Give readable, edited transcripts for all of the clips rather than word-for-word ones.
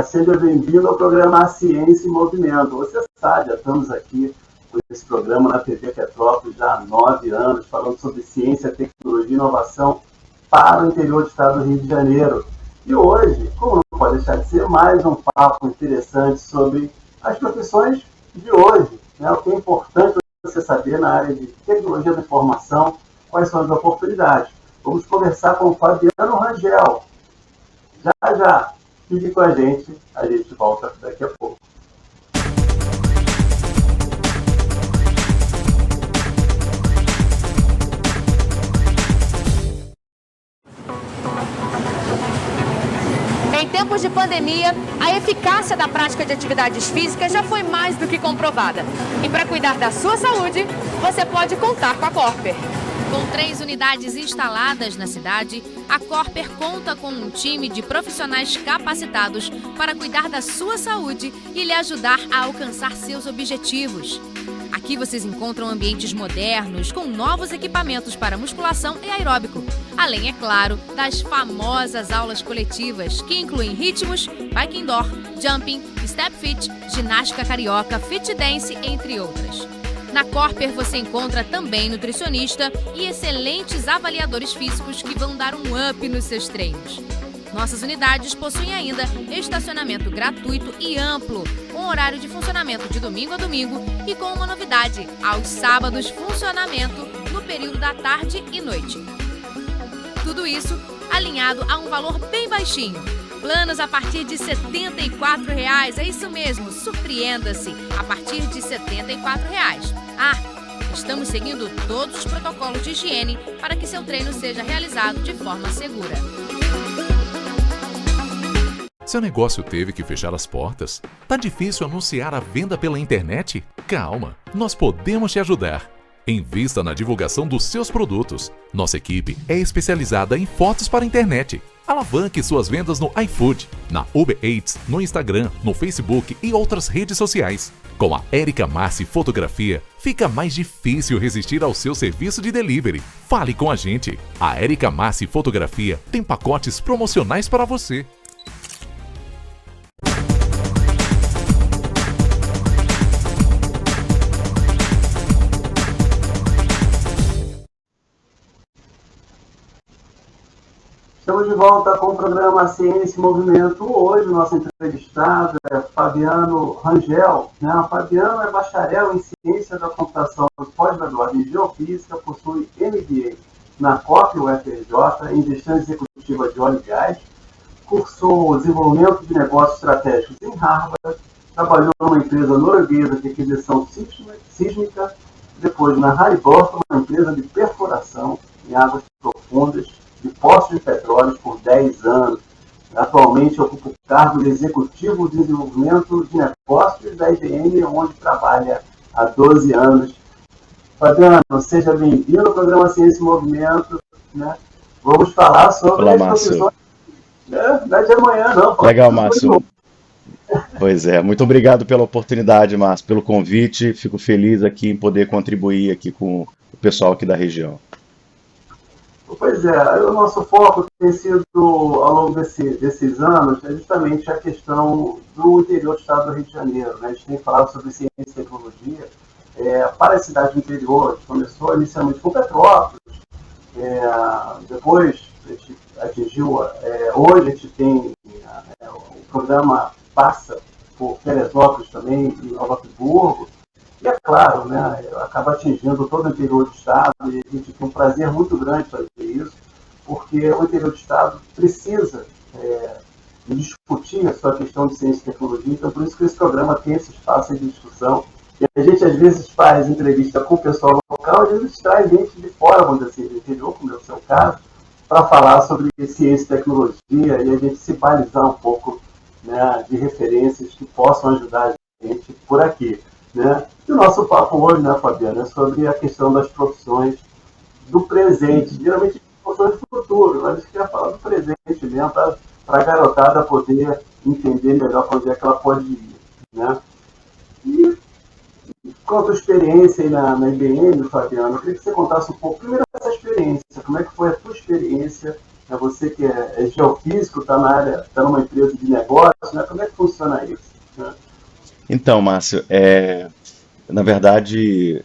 Seja bem-vindo ao programa A Ciência em Movimento. Você sabe, já estamos aqui com esse programa na TV Petrópolis já há 9 anos, falando sobre ciência, tecnologia e inovação para o interior do estado do Rio de Janeiro. E hoje, como não pode deixar de ser, mais um papo interessante sobre as profissões de hoje, né? O que é importante você saber na área de tecnologia da informação, quais são as oportunidades. Vamos conversar com o Fabiano Rangel. Já. Fique com a gente volta daqui a pouco. Em tempos de pandemia, a eficácia da prática de atividades físicas já foi mais do que comprovada. E para cuidar da sua saúde, você pode contar com a Corper. Com 3 unidades instaladas na cidade, a Corper conta com um time de profissionais capacitados para cuidar da sua saúde e lhe ajudar a alcançar seus objetivos. Aqui vocês encontram ambientes modernos, com novos equipamentos para musculação e aeróbico. Além, é claro, das famosas aulas coletivas, que incluem ritmos, bike indoor, jumping, step fit, ginástica carioca, fit dance, entre outras. Na Corper você encontra também nutricionista e excelentes avaliadores físicos que vão dar um up nos seus treinos. Nossas unidades possuem ainda estacionamento gratuito e amplo, com horário de funcionamento de domingo a domingo e com uma novidade, aos sábados funcionamento no período da tarde e noite. Tudo isso alinhado a um valor bem baixinho. Planos a partir de R$ 74,00, é isso mesmo, surpreenda-se, a partir de R$ 74,00. Estamos seguindo todos os protocolos de higiene para que seu treino seja realizado de forma segura. Seu negócio teve que fechar as portas? Tá difícil anunciar a venda pela internet? Calma, nós podemos te ajudar. Invista na divulgação dos seus produtos. Nossa equipe é especializada em fotos para a internet. Alavanque suas vendas no iFood, na Uber Eats, no Instagram, no Facebook e outras redes sociais. Com a Érica Massi Fotografia, fica mais difícil resistir ao seu serviço de delivery. Fale com a gente. A Érica Massi Fotografia tem pacotes promocionais para você. Estamos de volta com o programa Ciência e Movimento. Hoje, o nosso entrevistado é Fabiano Rangel. O Fabiano é bacharel em Ciência da Computação e pós-graduado em Geofísica, possui MBA na COP UFRJ em Gestão Executiva de Óleo e Gás, cursou Desenvolvimento de Negócios Estratégicos em Harvard, trabalhou numa empresa norueguesa de aquisição sísmica, depois na Halliburton, uma empresa de perfuração em águas profundas, de postos de petróleo por 10 anos. Atualmente ocupa o cargo de Executivo de Desenvolvimento de Negócios da IBM, onde trabalha há 12 anos. Fabiano, seja bem-vindo ao programa Ciência e Movimento. Vamos falar sobre as profissões. Não é de amanhã, não. Legal, Márcio. Pois é, muito obrigado pela oportunidade, Márcio, pelo convite. Fico feliz aqui em poder contribuir aqui com o pessoal aqui da região. Pois é, o nosso foco tem sido, ao longo desses anos, justamente a questão do interior do estado do Rio de Janeiro. A gente tem falado sobre ciência e tecnologia para a cidade do interior. A gente começou inicialmente com Petrópolis, depois a gente atingiu, hoje a gente tem, o programa passa por Teresópolis também, e Nova Friburgo. E é claro, acaba atingindo todo o interior do estado, e a gente tem um prazer muito grande fazer isso, porque o interior do estado precisa discutir a sua questão de ciência e tecnologia, então por isso que esse programa tem esse espaço de discussão. E a gente às vezes faz entrevista com o pessoal local, às vezes traz gente de fora, vamos dizer assim, do interior, como é o seu caso, para falar sobre ciência e tecnologia e a gente se balizar um pouco de referências que possam ajudar a gente por aqui. E o nosso papo hoje, Fabiana, é sobre a questão das profissões do presente, geralmente profissões do futuro, mas a gente quer falar do presente mesmo, para a garotada poder entender melhor para onde é que ela pode ir. E quanto à experiência aí na IBM, Fabiana, eu queria que você contasse um pouco, primeiro, essa experiência, como é que foi a tua experiência Você que é geofísico, está na área, está numa empresa de negócio, né? Como é que funciona isso? Né? Então, Márcio, na verdade,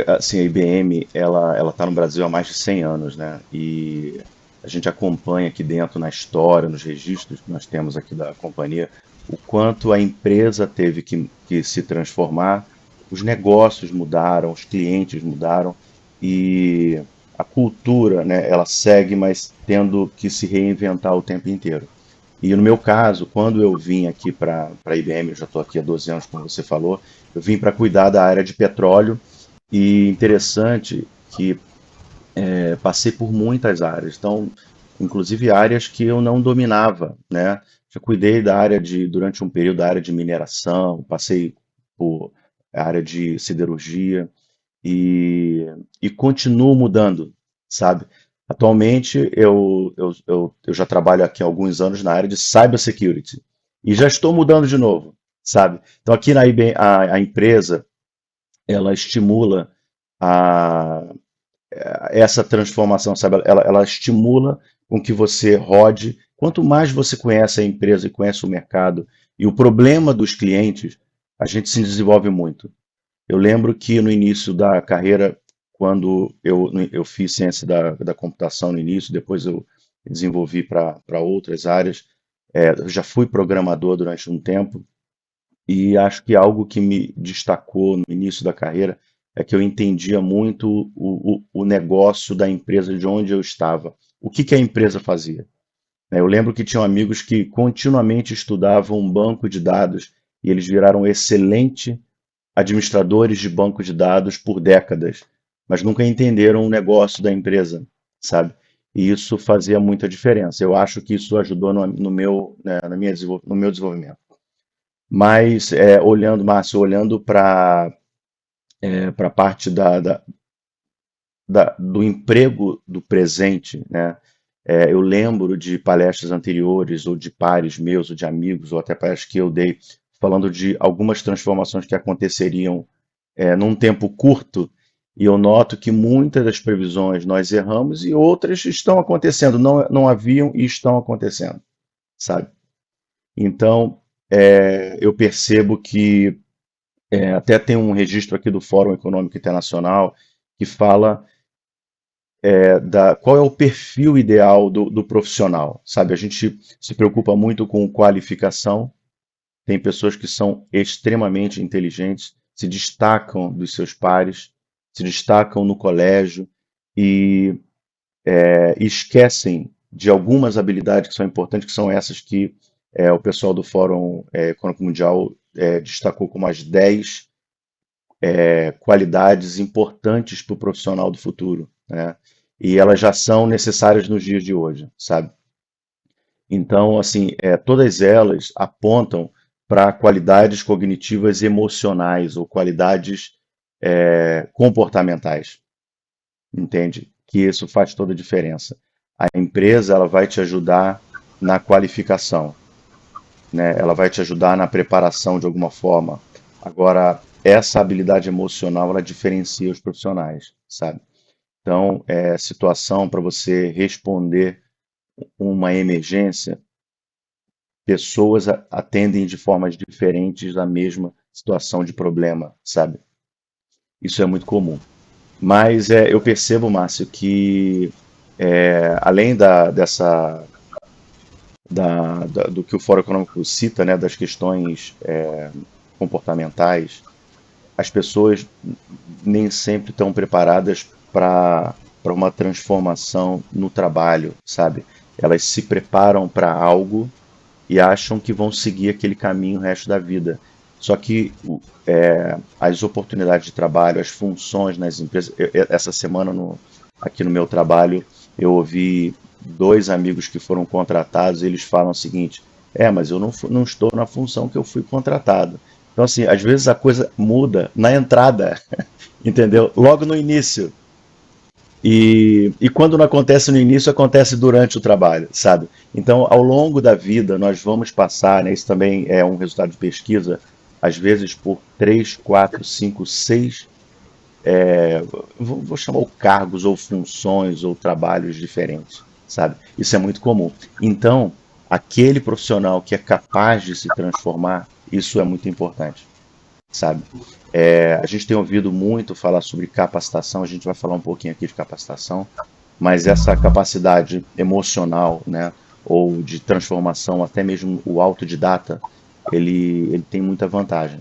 assim, a IBM, ela está no Brasil há mais de 100 anos, né? E a gente acompanha aqui dentro na história, nos registros que nós temos aqui da companhia, o quanto a empresa teve que se transformar, os negócios mudaram, os clientes mudaram e a cultura, né, ela segue, mas tendo que se reinventar o tempo inteiro. E no meu caso, quando eu vim aqui para a IBM, eu já estou aqui há 12 anos, como você falou, eu vim para cuidar da área de petróleo e interessante que passei por muitas áreas, então, inclusive áreas que eu não dominava, né? Já cuidei da área durante um período da área de mineração, passei por área de siderurgia e, e continuo mudando, sabe? Atualmente eu já trabalho aqui há alguns anos na área de cybersecurity e já estou mudando de novo, sabe? Então aqui na IBM, a empresa ela estimula a, essa transformação, sabe? Ela estimula com que você rode. Quanto mais você conhece a empresa e conhece o mercado e o problema dos clientes, a gente se desenvolve muito. Eu lembro que no início da carreira, quando eu fiz ciência da computação no início, depois eu desenvolvi para outras áreas, eu já fui programador durante um tempo, e acho que algo que me destacou no início da carreira é que eu entendia muito o negócio da empresa de onde eu estava. O que que a empresa fazia? Eu lembro que tinham amigos que continuamente estudavam um banco de dados e eles viraram excelentes administradores de banco de dados por décadas, mas nunca entenderam o negócio da empresa, sabe? E isso fazia muita diferença. Eu acho que isso ajudou no meu, né, no meu desenvolvimento. Mas, olhando, Márcio, olhando para a parte do emprego do presente, né? Eu lembro de palestras anteriores, ou de pares meus, ou de amigos, ou até palestras que eu dei, falando de algumas transformações que aconteceriam num tempo curto, e eu noto que muitas das previsões nós erramos e outras estão acontecendo, não haviam e estão acontecendo, sabe? Então, eu percebo que até tem um registro aqui do Fórum Econômico Internacional que fala qual é o perfil ideal do profissional, sabe? A gente se preocupa muito com qualificação, tem pessoas que são extremamente inteligentes, se destacam dos seus pares, se destacam no colégio e esquecem de algumas habilidades que são importantes, que são essas que o pessoal do Fórum Econômico Mundial destacou como as 10 qualidades importantes para o profissional do futuro, né? E elas já são necessárias nos dias de hoje, sabe? Então, assim, todas elas apontam para qualidades cognitivas emocionais ou qualidades comportamentais, entende? Que isso faz toda a diferença. A empresa ela vai te ajudar na qualificação, né? Ela vai te ajudar na preparação de alguma forma. Agora, essa habilidade emocional ela diferencia os profissionais, sabe? Então, situação para você responder uma emergência, pessoas atendem de formas diferentes a mesma situação de problema, sabe? Isso é muito comum. Mas eu percebo, Márcio, que além do que o Fórum Econômico cita, né, das questões comportamentais, as pessoas nem sempre estão preparadas para uma transformação no trabalho, sabe? Elas se preparam para algo e acham que vão seguir aquele caminho o resto da vida. Só que as oportunidades de trabalho, as funções nas empresas. Essa semana, aqui no meu trabalho, eu ouvi 2 amigos que foram contratados e eles falam o seguinte: mas eu não estou na função que eu fui contratado. Então, assim, às vezes a coisa muda na entrada, entendeu? Logo no início. E quando não acontece no início, acontece durante o trabalho, sabe? Então, ao longo da vida, nós vamos passar, né? Isso também é um resultado de pesquisa, às vezes por 3, 4, 5, 6, vou chamar cargos ou funções ou trabalhos diferentes, sabe? Isso é muito comum. Então, aquele profissional que é capaz de se transformar, isso é muito importante, sabe? A gente tem ouvido muito falar sobre capacitação, a gente vai falar um pouquinho aqui de capacitação, mas essa capacidade emocional, né, ou de transformação, até mesmo o autodidata, ele tem muita vantagem,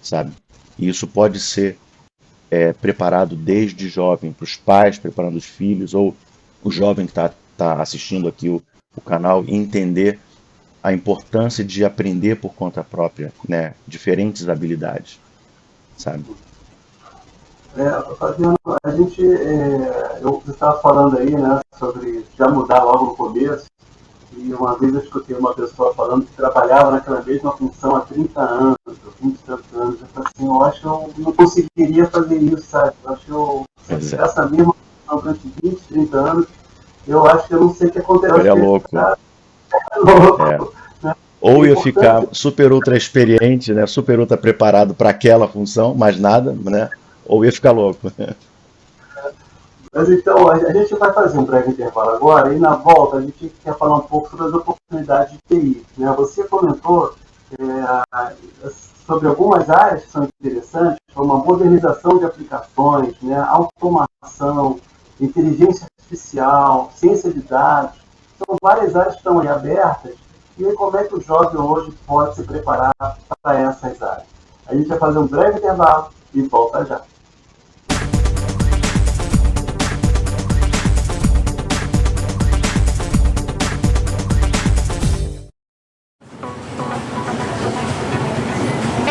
sabe? E isso pode ser preparado desde jovem, para os pais preparando os filhos, ou o jovem que está assistindo aqui o canal, e entender a importância de aprender por conta própria, né, diferentes habilidades, sabe? Fabiano, a gente, você estava falando aí, né, sobre já mudar logo no começo, e uma vez eu escutei uma pessoa falando que trabalhava naquela mesma função há 30 anos, 20 e tantos anos. Eu falei assim, eu acho que eu não conseguiria fazer isso, sabe? Eu acho que se eu tivesse a mesma função durante 20, 30 anos, eu acho que eu não sei o que aconteceu. Ele é louco. Né? Ou ia ficar super ultra experiente, né, super ultra preparado para aquela função, mais nada, né? Ou ia ficar louco. Mas então, a gente vai fazer um breve intervalo agora, e na volta a gente quer falar um pouco sobre as oportunidades de TI. Né? Você comentou sobre algumas áreas que são interessantes, como a modernização de aplicações, né? Automação, inteligência artificial, ciência de dados. São várias áreas que estão aí abertas, e aí como é que o jovem hoje pode se preparar para essas áreas? A gente vai fazer um breve intervalo e volta já.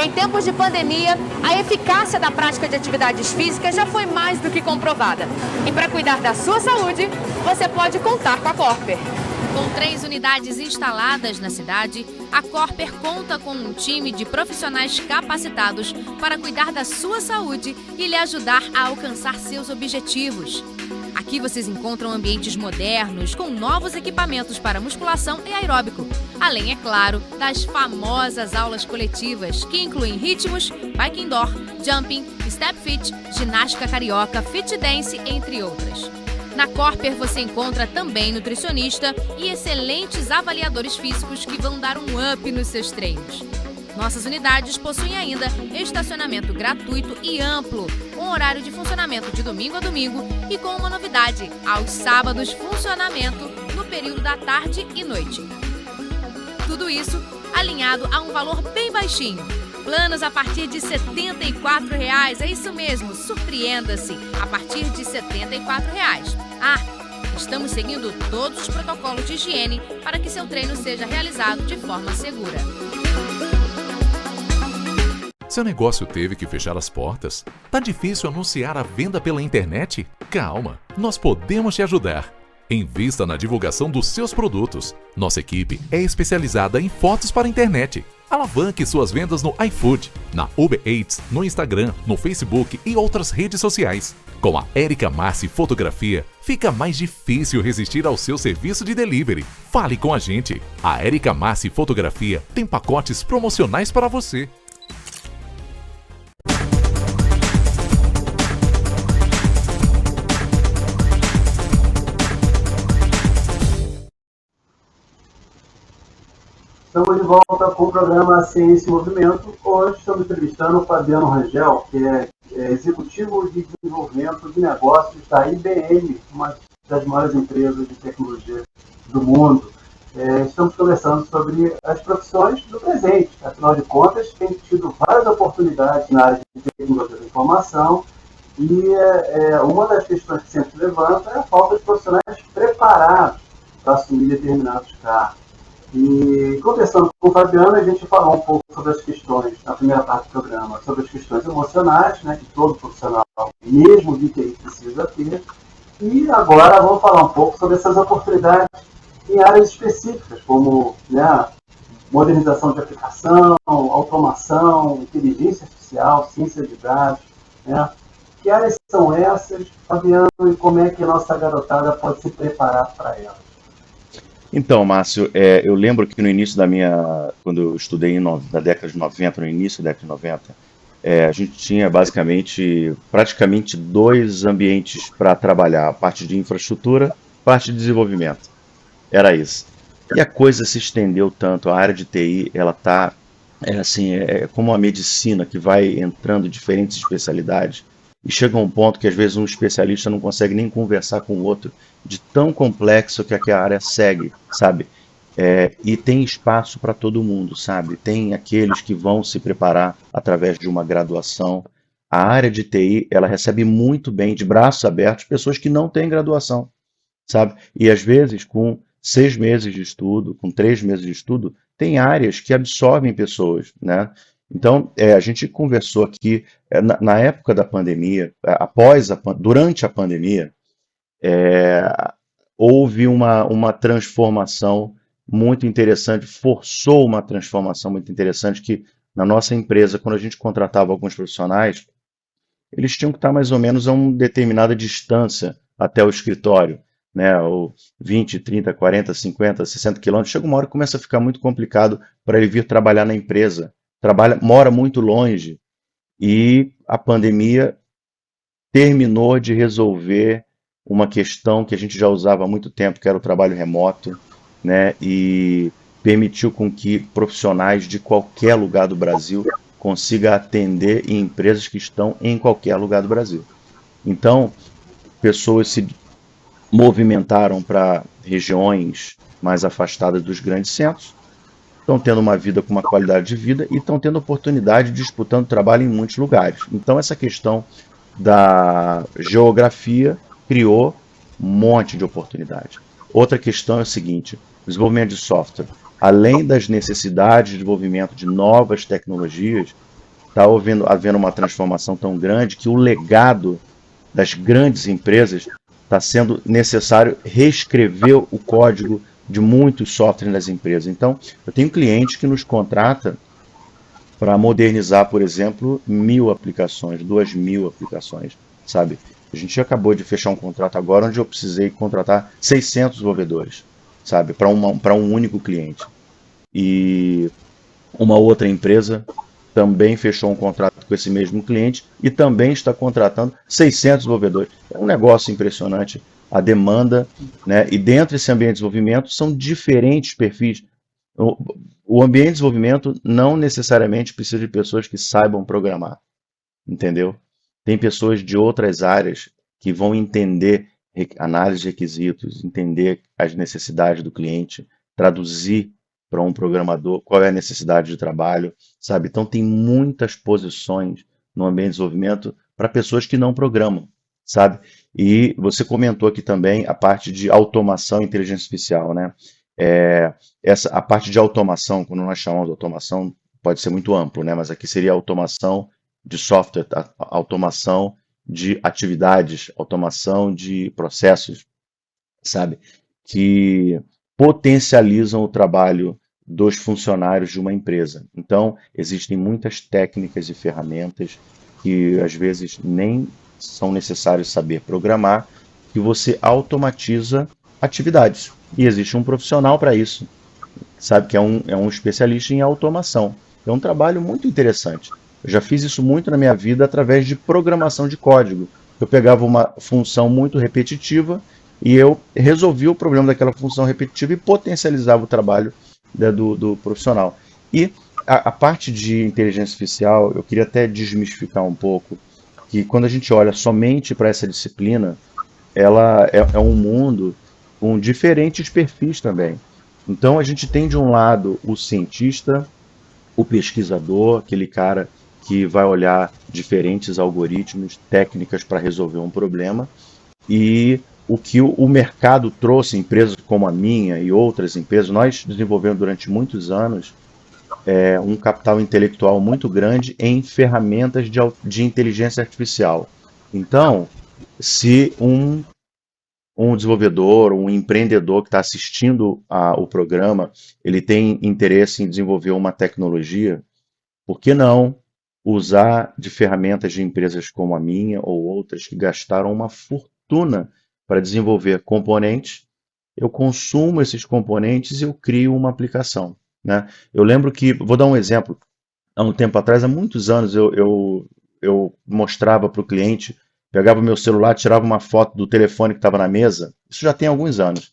Em tempos de pandemia, a eficácia da prática de atividades físicas já foi mais do que comprovada. E para cuidar da sua saúde, você pode contar com a Corper. Com 3 unidades instaladas na cidade, a Corper conta com um time de profissionais capacitados para cuidar da sua saúde e lhe ajudar a alcançar seus objetivos. Aqui vocês encontram ambientes modernos com novos equipamentos para musculação e aeróbico. Além, é claro, das famosas aulas coletivas, que incluem ritmos, bike indoor, jumping, step fit, ginástica carioca, fit dance, entre outras. Na Corper você encontra também nutricionista e excelentes avaliadores físicos que vão dar um up nos seus treinos. Nossas unidades possuem ainda estacionamento gratuito e amplo, com horário de funcionamento de domingo a domingo e com uma novidade, aos sábados funcionamento no período da tarde e noite. Tudo isso alinhado a um valor bem baixinho. Planos a partir de R$ 74,00, é isso mesmo, surpreenda-se, a partir de R$ 74,00. Estamos seguindo todos os protocolos de higiene para que seu treino seja realizado de forma segura. Seu negócio teve que fechar as portas? Tá difícil anunciar a venda pela internet? Calma, nós podemos te ajudar. Invista na divulgação dos seus produtos. Nossa equipe é especializada em fotos para a internet. Alavanque suas vendas no iFood, na Uber Eats, no Instagram, no Facebook e outras redes sociais. Com a Érica Massi Fotografia, fica mais difícil resistir ao seu serviço de delivery. Fale com a gente. A Érica Massi Fotografia tem pacotes promocionais para você. Estamos de volta com o programa Ciência e Movimento. Hoje estamos entrevistando o Fabiano Rangel, que é executivo de desenvolvimento de negócios da IBM, uma das maiores empresas de tecnologia do mundo. Estamos conversando sobre as profissões do presente. Afinal de contas, tem tido várias oportunidades na área de tecnologia da informação, e uma das questões que sempre se levanta é a falta de profissionais preparados para assumir determinados cargos. E conversando com o Fabiano, a gente falou um pouco sobre as questões, na primeira parte do programa, sobre as questões emocionais, né, que todo profissional, mesmo de TI, precisa ter. E agora vamos falar um pouco sobre essas oportunidades em áreas específicas, como, né, modernização de aplicação, automação, inteligência artificial, ciência de dados. Né? Que áreas são essas, Fabiano, e como é que a nossa garotada pode se preparar para elas? Então, Márcio, eu lembro que no início quando eu estudei na década de 90, no início da década de 90, a gente tinha praticamente 2 ambientes para trabalhar, a parte de infraestrutura, parte de desenvolvimento. Era isso. E a coisa se estendeu tanto, a área de TI, ela tá, é como uma medicina que vai entrando em diferentes especialidades, e chega a um ponto que às vezes um especialista não consegue nem conversar com o outro, de tão complexo que a área segue, sabe? E tem espaço para todo mundo, sabe? Tem aqueles que vão se preparar através de uma graduação. A área de TI, ela recebe muito bem, de braços abertos, pessoas que não têm graduação, sabe? E às vezes, com 6 meses de estudo, com 3 meses de estudo, tem áreas que absorvem pessoas, né? Então, a gente conversou aqui, na época da pandemia, durante a pandemia, houve uma transformação muito interessante, forçou uma transformação muito interessante que na nossa empresa, quando a gente contratava alguns profissionais, eles tinham que estar mais ou menos a uma determinada distância até o escritório, né? Ou 20, 30, 40, 50, 60 quilômetros. Chega uma hora que começa a ficar muito complicado para ele vir trabalhar na empresa. Mora muito longe e a pandemia terminou de resolver uma questão que a gente já usava há muito tempo, que era o trabalho remoto, né? E permitiu com que profissionais de qualquer lugar do Brasil consigam atender em empresas que estão em qualquer lugar do Brasil. Então, pessoas se movimentaram para regiões mais afastadas dos grandes centros, estão tendo uma vida com uma qualidade de vida e estão tendo oportunidade de disputando trabalho em muitos lugares. Então, essa questão da geografia criou um monte de oportunidade. Outra questão é o seguinte: desenvolvimento de software. Além das necessidades de desenvolvimento de novas tecnologias, está havendo uma transformação tão grande que o legado das grandes empresas está sendo necessário reescrever o código de muitos softwares das empresas. Então, eu tenho cliente que nos contrata para modernizar, por exemplo, 1.000 aplicações, 2.000 aplicações, sabe? A gente acabou de fechar um contrato agora onde eu precisei contratar 600 desenvolvedores, sabe? Para um único cliente. E uma outra empresa também fechou um contrato com esse mesmo cliente e também está contratando 600 desenvolvedores. É um negócio impressionante a demanda, né? E dentro desse ambiente de desenvolvimento são diferentes perfis. O ambiente de desenvolvimento não necessariamente precisa de pessoas que saibam programar, entendeu? Tem pessoas de outras áreas que vão entender análise de requisitos, entender as necessidades do cliente, traduzir para um programador qual é a necessidade de trabalho, sabe? Então tem muitas posições no ambiente de desenvolvimento para pessoas que não programam, sabe? E você comentou aqui também a parte de automação e inteligência artificial, né? A parte de automação, quando nós chamamos de automação, pode ser muito amplo, né? Mas aqui seria automação de software, automação de atividades, automação de processos, sabe? Que potencializam o trabalho dos funcionários de uma empresa. Então, existem muitas técnicas e ferramentas que às vezes nem são necessários saber programar, que você automatiza atividades. E existe um profissional para isso, sabe? Que é um especialista em automação. É um trabalho muito interessante. Eu já fiz isso muito na minha vida através de programação de código. Eu pegava uma função muito repetitiva e eu resolvia o problema daquela função repetitiva e potencializava o trabalho do profissional. E a parte de inteligência artificial, eu queria até desmistificar um pouco, que quando a gente olha somente para essa disciplina, ela é um mundo com diferentes perfis também. Então a gente tem de um lado o cientista, o pesquisador, aquele cara que vai olhar diferentes algoritmos, técnicas para resolver um problema, e o que o mercado trouxe, empresas como a minha e outras empresas, nós desenvolvemos durante muitos anos um capital intelectual muito grande em ferramentas de inteligência artificial. Então, se um desenvolvedor, um empreendedor que está assistindo o programa, ele tem interesse em desenvolver uma tecnologia, por que não usar de ferramentas de empresas como a minha ou outras que gastaram uma fortuna para desenvolver componentes? Eu consumo esses componentes e eu crio uma aplicação, né? Eu lembro que, vou dar um exemplo, há um tempo atrás, há muitos anos, eu mostrava para o cliente, pegava o meu celular, tirava uma foto do telefone que estava na mesa, isso já tem alguns anos,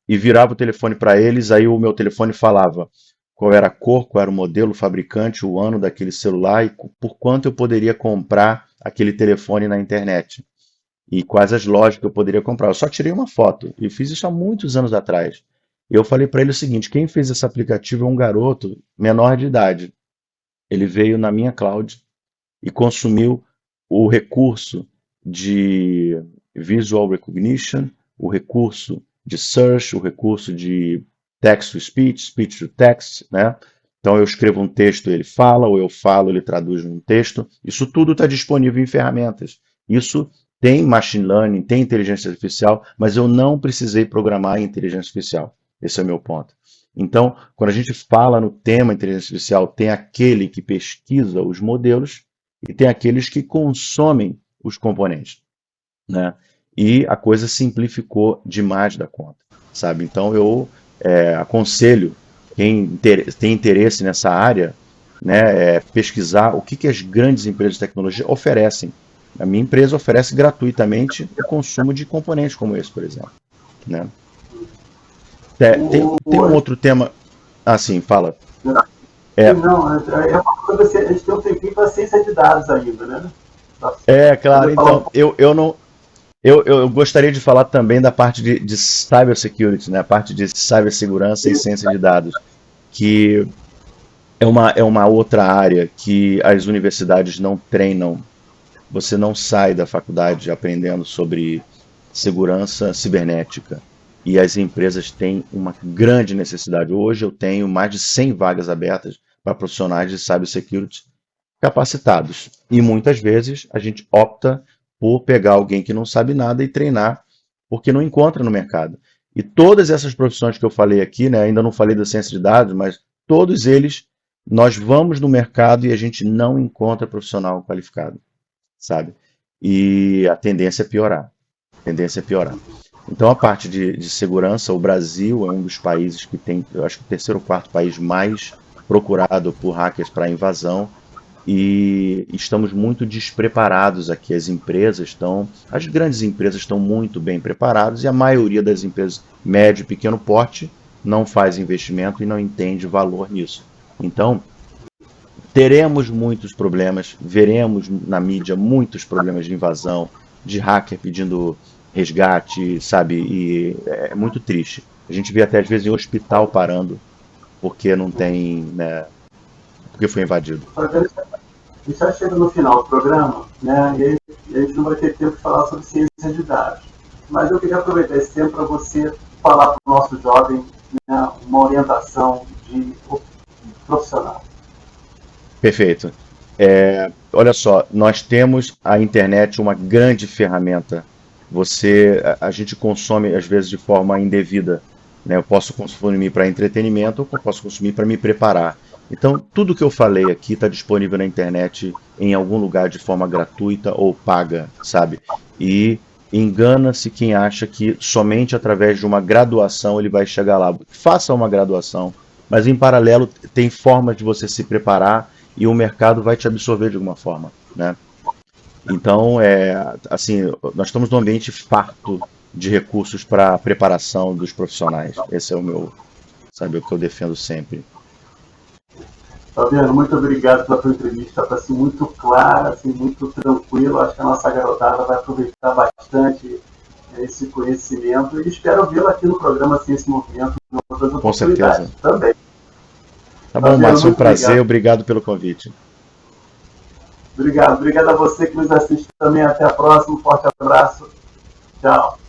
e virava o telefone para eles, aí o meu telefone falava qual era a cor, qual era o modelo, o fabricante, o ano daquele celular e por quanto eu poderia comprar aquele telefone na internet e quais as lojas que eu poderia comprar. Eu só tirei uma foto e fiz isso há muitos anos atrás. Eu falei para ele o seguinte: quem fez esse aplicativo é um garoto menor de idade. Ele veio na minha cloud e consumiu o recurso de visual recognition, o recurso de search, o recurso de text to speech, speech to text, né? Então eu escrevo um texto, ele fala, ou eu falo, ele traduz num texto. Isso tudo está disponível em ferramentas. Isso tem machine learning, tem inteligência artificial, mas eu não precisei programar em inteligência artificial. Esse é o meu ponto. Então, quando a gente fala no tema inteligência artificial, tem aquele que pesquisa os modelos e tem aqueles que consomem os componentes, né? E a coisa simplificou demais da conta, sabe? Então eu aconselho quem tem interesse nessa área, né, pesquisar o que as grandes empresas de tecnologia oferecem. A minha empresa oferece gratuitamente o consumo de componentes como esse, por exemplo, né? Tem um outro tema. Ah, sim, fala. Não, é uma coisa, a gente tem um tempinho para ciência de dados ainda, né? Claro, então, eu gostaria de falar também da parte de cybersecurity, né? A parte de cibersegurança e ciência de dados, que é uma outra área que as universidades não treinam. Você não sai da faculdade aprendendo sobre segurança cibernética. E as empresas têm uma grande necessidade. Hoje eu tenho mais de 100 vagas abertas para profissionais de cybersecurity capacitados. E muitas vezes a gente opta por pegar alguém que não sabe nada e treinar, porque não encontra no mercado. E todas essas profissões que eu falei aqui, né, ainda não falei da ciência de dados, mas todos eles, nós vamos no mercado e a gente não encontra profissional qualificado, sabe? E a tendência é piorar. Então, a parte de segurança, o Brasil é um dos países que tem, eu acho que o terceiro ou quarto país mais procurado por hackers para invasão, e estamos muito despreparados aqui. As grandes empresas estão muito bem preparadas e a maioria das empresas médio e pequeno porte não faz investimento e não entende valor nisso. Então, teremos muitos problemas, veremos na mídia muitos problemas de invasão, de hacker pedindo resgate, sabe? E é muito triste. A gente vê até às vezes em hospital parando porque não tem, né? Porque foi invadido. A gente já chega no final do programa, né? E a gente não vai ter tempo de falar sobre ciência de dados. Mas eu queria aproveitar esse tempo para você falar para o nosso jovem, né, uma orientação de profissional. Perfeito. Olha só, nós temos a internet uma grande ferramenta. A gente consome às vezes de forma indevida, né? Eu posso consumir para entretenimento ou eu posso consumir para me preparar. Então, tudo que eu falei aqui está disponível na internet em algum lugar de forma gratuita ou paga, sabe? E engana-se quem acha que somente através de uma graduação ele vai chegar lá. Faça uma graduação, mas em paralelo tem formas de você se preparar e o mercado vai te absorver de alguma forma, né? Então, assim, nós estamos num ambiente farto de recursos para a preparação dos profissionais. Esse é o que eu defendo sempre. Fabiano, muito obrigado pela tua entrevista. Está assim, muito clara, assim, muito tranquilo. Acho que a nossa garotada vai aproveitar bastante esse conhecimento e espero vê-la aqui no programa Ciência e Movimento em outras oportunidades. Com certeza. Também. Tá bom, Márcio, foi um prazer. Obrigado pelo convite. Obrigado a você que nos assiste também. Até a próxima. Um forte abraço. Tchau.